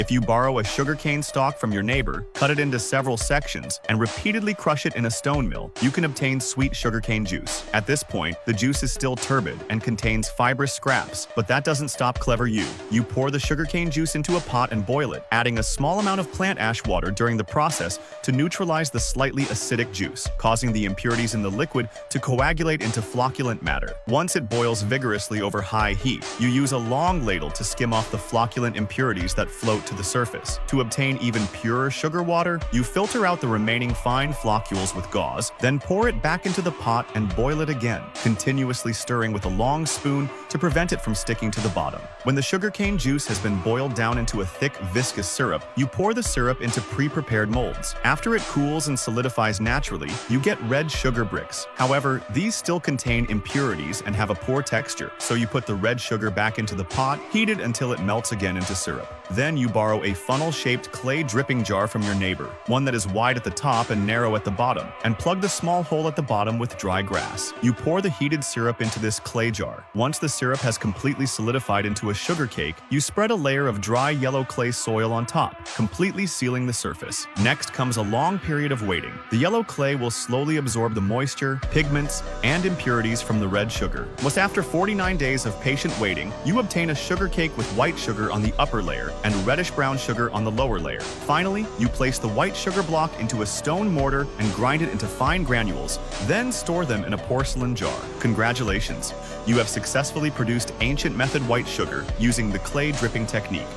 If you borrow a sugarcane stalk from your neighbor, cut it into several sections, and repeatedly crush it in a stone mill, you can obtain sweet sugarcane juice. At this point, the juice is still turbid and contains fibrous scraps, but that doesn't stop clever you. You pour the sugarcane juice into a pot and boil it, adding a small amount of plant ash water during the process to neutralize the slightly acidic juice, causing the impurities in the liquid to coagulate into flocculent matter. Once it boils vigorously over high heat, you use a long ladle to skim off the flocculent impurities that float to the surface. To obtain even purer sugar water, you filter out the remaining fine floccules with gauze, then pour it back into the pot and boil it again, continuously stirring with a long spoon to prevent it from sticking to the bottom. When the sugarcane juice has been boiled down into a thick, viscous syrup, you pour the syrup into pre-prepared molds. After it cools and solidifies naturally, you get red sugar bricks. However, these still contain impurities and have a poor texture, so you put the red sugar back into the pot, heat it until it melts again into syrup. Then you borrow a funnel-shaped clay dripping jar from your neighbor, one that is wide at the top and narrow at the bottom, and plug the small hole at the bottom with dry grass. You pour the heated syrup into this clay jar. Once the syrup has completely solidified into a sugar cake, you spread a layer of dry yellow clay soil on top, completely sealing the surface. Next comes a long period of waiting. The yellow clay will slowly absorb the moisture, pigments, and impurities from the red sugar. Once after 49 days of patient waiting, you obtain a sugar cake with white sugar on the upper layer and reddish-brown sugar on the lower layer. Finally, you place the white sugar block into a stone mortar and grind it into fine granules, then store them in a porcelain jar. Congratulations! You have successfully produced ancient method white sugar using the clay dripping technique.